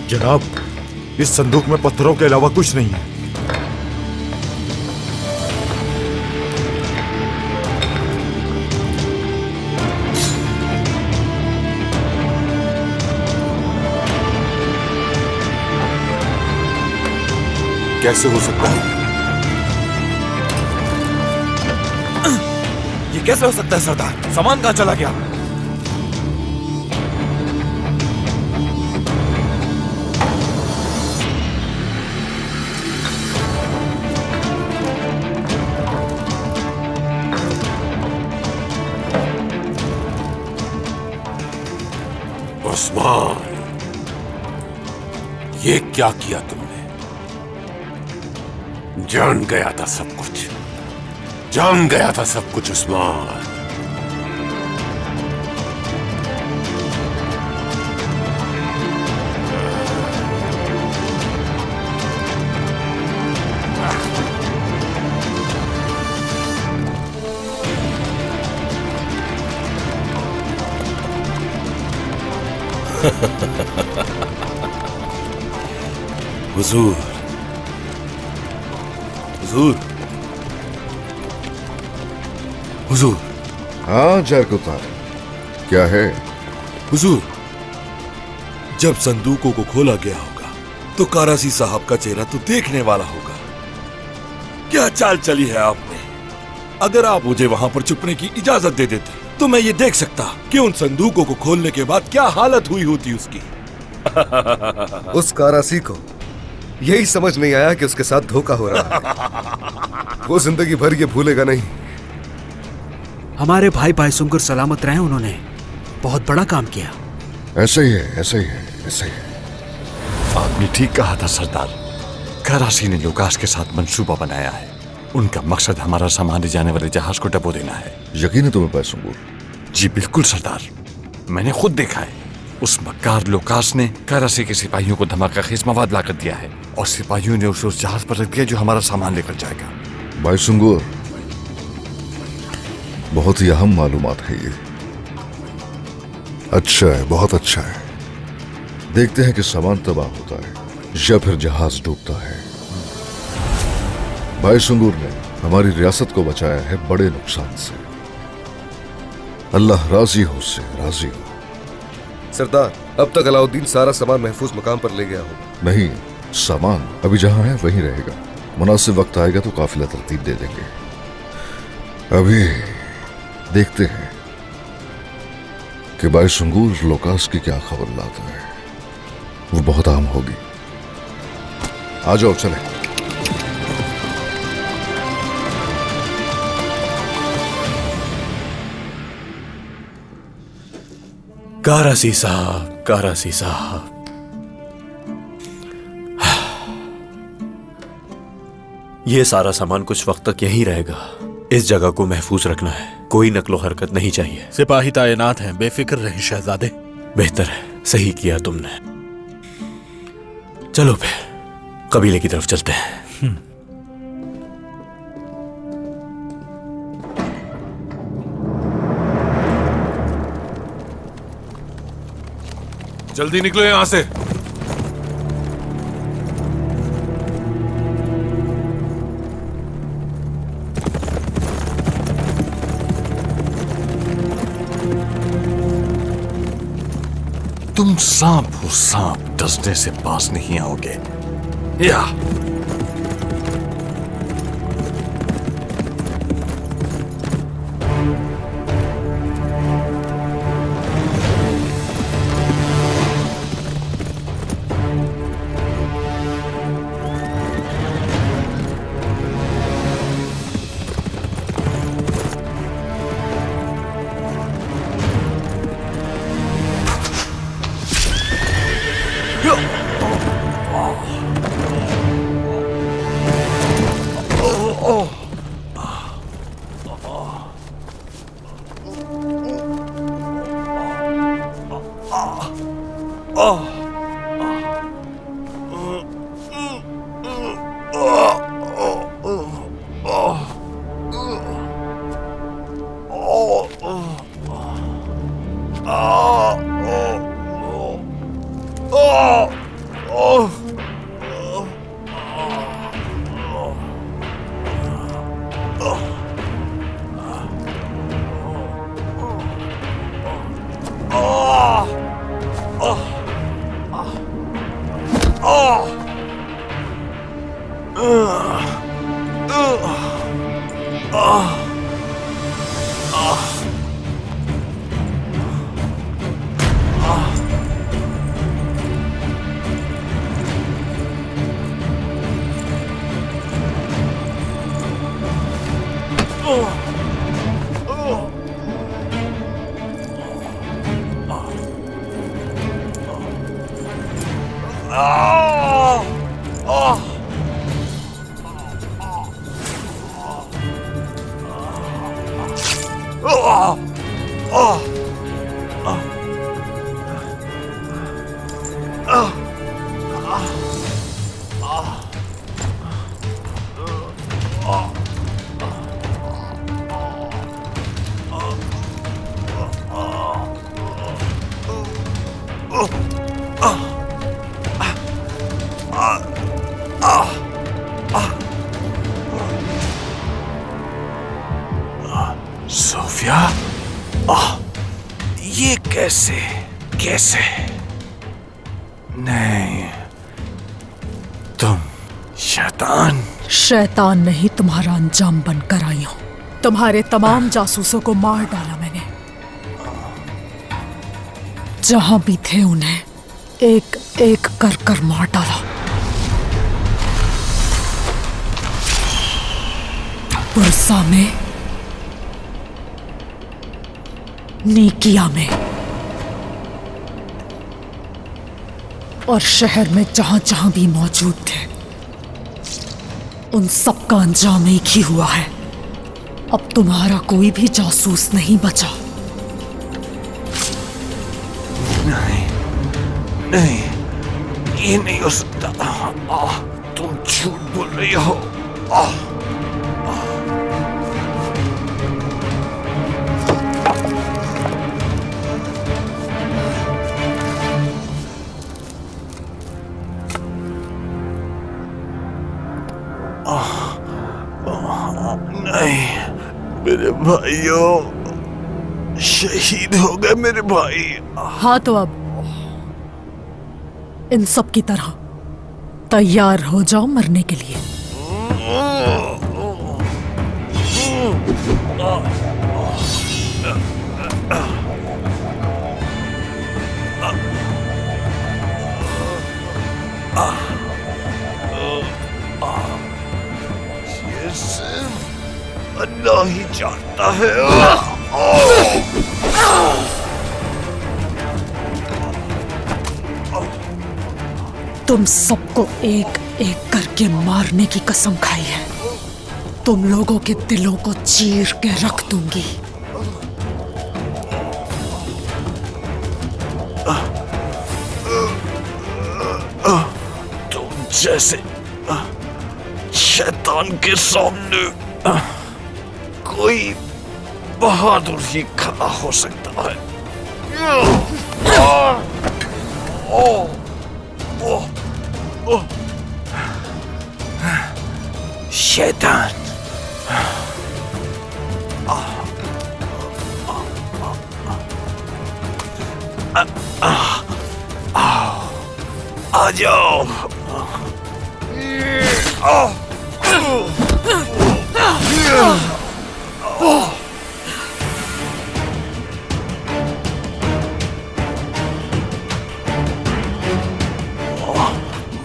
जनाब, इस संदूक में पत्थरों के अलावा कुछ नहीं है। कैसे हो सकता है? ये कैसे हो सकता है सरदार? सामान कहां चला गया? उस्मान, ये क्या किया तुमने? जान गया था सब कुछ, जान गया था सब कुछ उस्मान। हुजूर, हुजूर, हुजूर। हाँ जरकुतार, क्या है? हुजूर, जब संदूकों को खोला गया होगा तो कारासी साहब का चेहरा तो देखने वाला होगा। क्या चाल चली है आपने? अगर आप मुझे वहां पर छुपने की इजाजत दे देते तो मैं ये देख सकता कि उन संदूकों को खोलने के बाद क्या हालत हुई होती उसकी। उस कारासी को यही समझ नहीं आया कि उसके साथ धोखा हो रहा है। वो जिंदगी भर ये भूलेगा नहीं। हमारे भाई बायसुंगर सलामत रहे, उन्होंने बहुत बड़ा काम किया। ऐसा ही है, ऐसा ही है, ऐसा ही है। आपने ठीक कहा था सरदार। कारासी ने लुकास के साथ मंसूबा बनाया है। उनका मकसद हमारा सामान ले जाने वाले जहाज को डबो देना है। यकीन है तुम्हें बायसुंगुर? जी बिल्कुल सरदार, मैंने खुद देखा है। उस मक्कार लुकास ने कारासी के सिपाहियों को धमाकाखेज मवाद लाकर दिया है और सिपाहियों ने उसे उस जहाज पर रख दिया जो हमारा सामान लेकर जाएगा। बायसुंगुर, बहुत ही अहम मालूमात है ये। अच्छा है, बहुत अच्छा है। देखते हैं कि सामान तबाह होता है या फिर जहाज डूबता है। बायसुंगुर ने हमारी रियासत को बचाया है बड़े नुकसान से। अल्लाह राजी हो उससे, राजी हो। सरदार, अब तक अलाउद्दीन सारा सामान महफूज मकाम पर ले गया होगा। नहीं, सामान अभी जहां है वहीं रहेगा। मुनासिब वक्त आएगा तो काफिला तरतीब दे देंगे। अभी देखते हैं कि बायसुंगुर लुकास की क्या खबर लाता है। वो बहुत अहम होगी। आ जाओ, चले। कारासी साहब, कारासी साहब, ये सारा सामान कुछ वक्त तक यहीं रहेगा। इस जगह को महफूज रखना है, कोई नकलो हरकत नहीं चाहिए। सिपाही तैनात हैं, बेफिक्र रहें शहजादे। बेहतर है, सही किया तुमने। चलो फिर कबीले की तरफ चलते हैं। जल्दी निकलो यहां से। तुम सांप हो सांप, डसने से पास नहीं आओगे। या सोफिया, ये कैसे कैसे? नहीं, तुम शैतान। शैतान नहीं, तुम्हारा अंजाम बनकर आई हूं। तुम्हारे तमाम जासूसों को मार डाला मैंने। जहां भी थे उन्हें एक एक कर कर मार डाला। पुरसा में, नीकिया में और शहर में जहां जहां भी मौजूद थे, उन सब का अंजाम एक ही हुआ है। अब तुम्हारा कोई भी जासूस नहीं बचा। नहीं नहीं, ये नहीं हो सकता। तुम झूठ बोल रही हो। नहीं, मेरे भाइयों शहीद हो गए मेरे भाई। हाँ तो अब इन सब की तरह तैयार हो जाओ मरने के लिए। ये सिर्फ अल्लाह ही जानता है। तुम सबको एक एक करके मारने की कसम खाई है। तुम लोगों के दिलों को चीर के रख दूंगी। तुम जैसे शैतान के सामने कोई बहादुर ही खड़ा हो सकता है। शैतान, आ जाओ।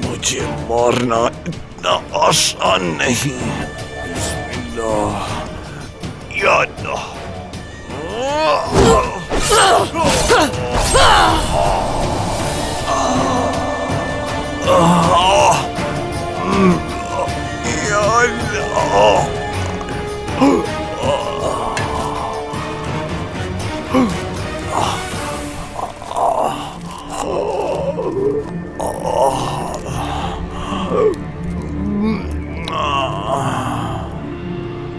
मुझे मारना इतना आसान नहीं। बिस्मिल्लाह, या अल्लाह। या अल्लाह।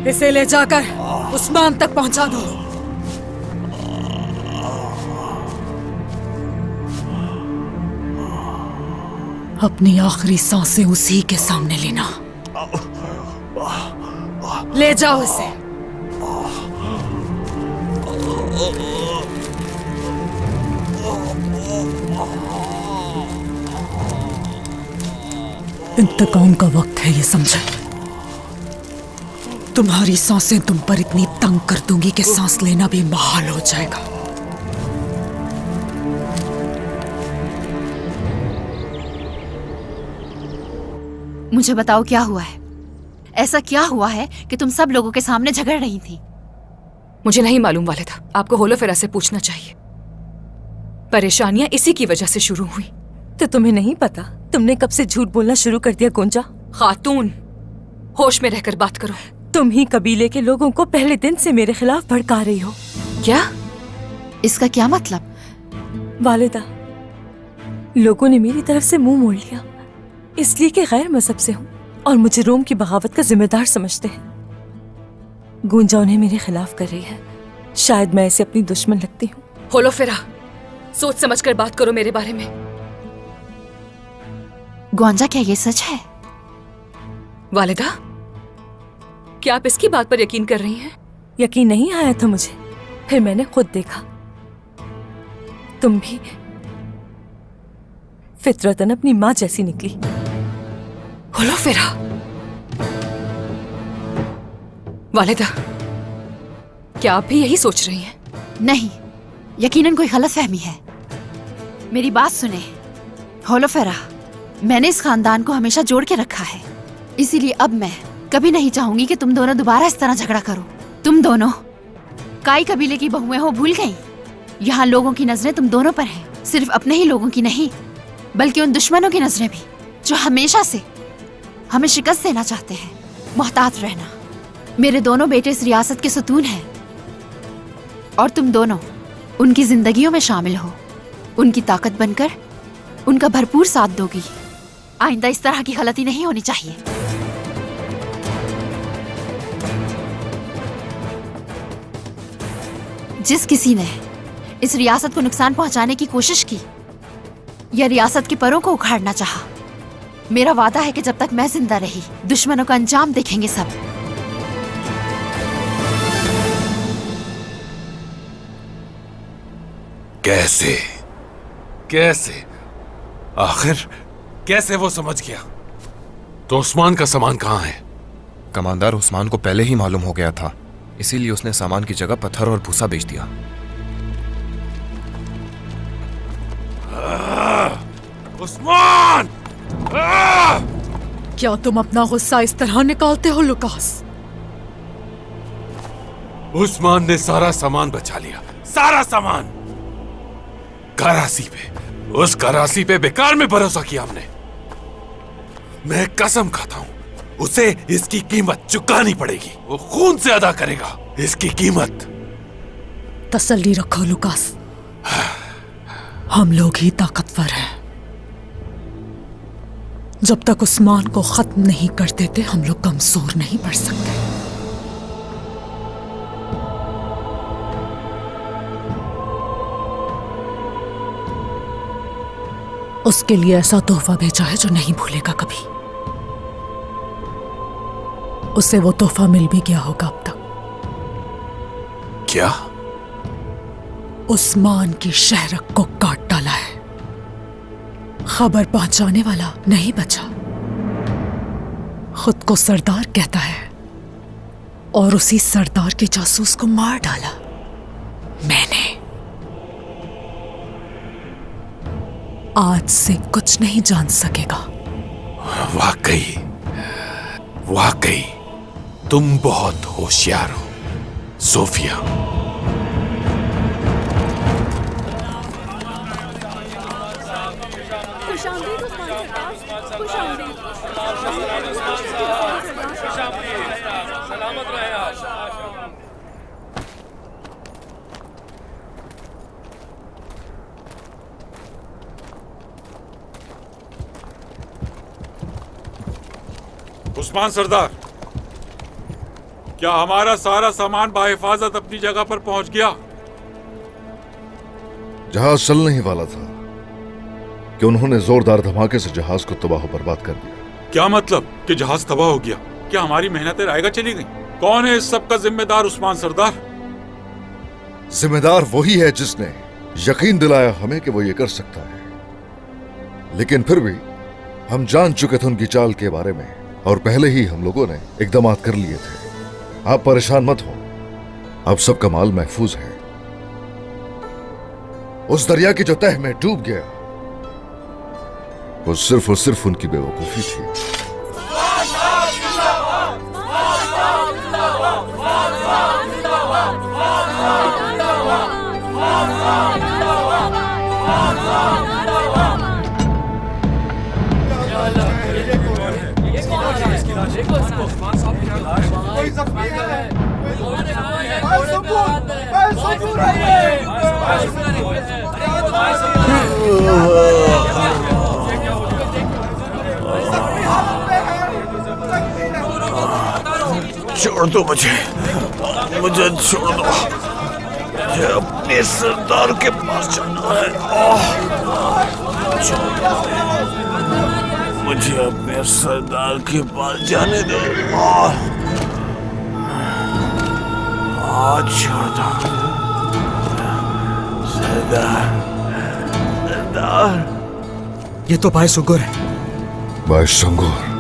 इसे ले जाकर उस्मान तक पहुंचा दो। अपनी आखिरी सांसें उसी के सामने लेना। ले जाओ इसे। इंतकाम का वक्त है, ये समझे। तुम्हारी सांसें तुम पर इतनी तंग कर दूंगी कि सांस लेना भी महाल हो जाएगा। मुझे बताओ क्या हुआ है? ऐसा क्या हुआ है कि तुम सब लोगों के सामने झगड़ रही थी? मुझे नहीं मालूम वालिदा, आपको होलोफेरा से पूछना चाहिए। परेशानियां इसी की वजह से शुरू हुई। तो तुम्हें नहीं पता तुमने कब से झूठ बोलना शुरू कर दिया गुंजा? खातून, होश में रहकर बात करो। तुम ही कबीले के लोगों को पहले दिन से मेरे खिलाफ भड़का रही हो। क्या? इसका क्या मतलब? वालिदा, लोगों ने मेरी तरफ से मुंह मोड़ लिया इसलिए कि गैर मजहब से हूँ और मुझे रोम की बगावत का जिम्मेदार समझते हैं। गुंजा उन्हें मेरे खिलाफ कर रही है। शायद मैं इसे अपनी दुश्मन लगती हूँ। होलोफेरा, सोच समझकर बात करो मेरे बारे में। ग्वांजा, क्या ये सच है? वालिदा, क्या आप इसकी बात पर यकीन कर रही हैं? यकीन नहीं आया था मुझे, फिर मैंने खुद देखा। तुम भी फितरतन अपनी माँ जैसी निकली। होलोफेरा, वालिदा, क्या आप भी यही सोच रही हैं? नहीं, यकीनन कोई गलतफहमी है। मेरी बात सुने होलोफेरा, मैंने इस खानदान को हमेशा जोड़ के रखा है, इसीलिए अब मैं कभी नहीं चाहूंगी कि तुम दोनों दोबारा इस तरह झगड़ा करो। तुम दोनों काई कबीले की बहुएं हो, भूल गई? यहाँ लोगों की नजरें तुम दोनों पर हैं, सिर्फ अपने ही लोगों की नहीं बल्कि उन दुश्मनों की नजरें भी जो हमेशा से हमें शिकस्त देना चाहते हैं। मोहतात रहना। मेरे दोनों बेटे इस रियासत के सुतून हैं और तुम दोनों उनकी जिंदगियों में शामिल हो, उनकी ताकत बनकर उनका भरपूर साथ दोगी। आइंदा इस तरह की गलती नहीं होनी चाहिए। जिस किसी ने इस रियासत को नुकसान पहुंचाने की कोशिश की या रियासत के परों को उखाड़ना चाहा, मेरा वादा है कि जब तक मैं जिंदा रही दुश्मनों का अंजाम देखेंगे सब। कैसे कैसे आखिर कैसे वो समझ गया? तो उस्मान का सामान कहाँ है? कमांडर उस्मान को पहले ही मालूम हो गया था, इसीलिए उसने सामान की जगह पत्थर और भूसा बेच दिया। उस्मान! क्या तुम अपना गुस्सा इस तरह निकालते हो लुकास? उस्मान ने सारा सामान बचा लिया, सारा सामान। करासी पे, उस करासी पे बेकार में भरोसा किया हमने। मैं कसम खाता हूं, उसे इसकी कीमत चुकानी पड़ेगी। वो खून से अदा करेगा इसकी कीमत। तसल्ली रखो लुकास, हम लोग ही ताकतवर हैं। जब तक उस्मान को खत्म नहीं कर देते हम लोग कमजोर नहीं पड़ सकते। उसके लिए ऐसा तोहफा भेजा है जो नहीं भूलेगा कभी। उसे वो तोहफा मिल भी गया होगा अब तक। क्या? उस्मान की शहरक को काट डाला है। खबर पहुंचाने वाला नहीं बचा। खुद को सरदार कहता है और उसी सरदार के जासूस को मार डाला मैंने। आज से कुछ नहीं जान सकेगा। वाकई वाकई तुम बहुत होशियार हो सोफिया। उस्मान सरदार, क्या हमारा सारा सामान बाहिफाजत अपनी जगह पर पहुंच गया? जहाज चलने ही वाला था कि उन्होंने जोरदार धमाके से जहाज को तबाह बर्बाद कर दिया। क्या मतलब कि जहाज तबाह हो गया? क्या हमारी मेहनतें रायगा चली गई? कौन है इस सब का जिम्मेदार उस्मान सरदार? जिम्मेदार वही है जिसने यकीन दिलाया हमें कि वो ये कर सकता है, लेकिन फिर भी हम जान चुके थे उनकी चाल के बारे में और पहले ही हम लोगों ने इकदाम कर लिए थे। आप परेशान मत हो, अब सबका माल महफूज है। उस दरिया की जो तह में डूब गया वो सिर्फ और सिर्फ उनकी बेवकूफी थी। छोड़ दो मुझे छोड़ दो। मुझे अपने सरदार के पास जाना है। मुझे अपने सरदार के पास जाने दो। छोड़ दो सरदार। ये तो भाई सुगुर है। भाई सुगुर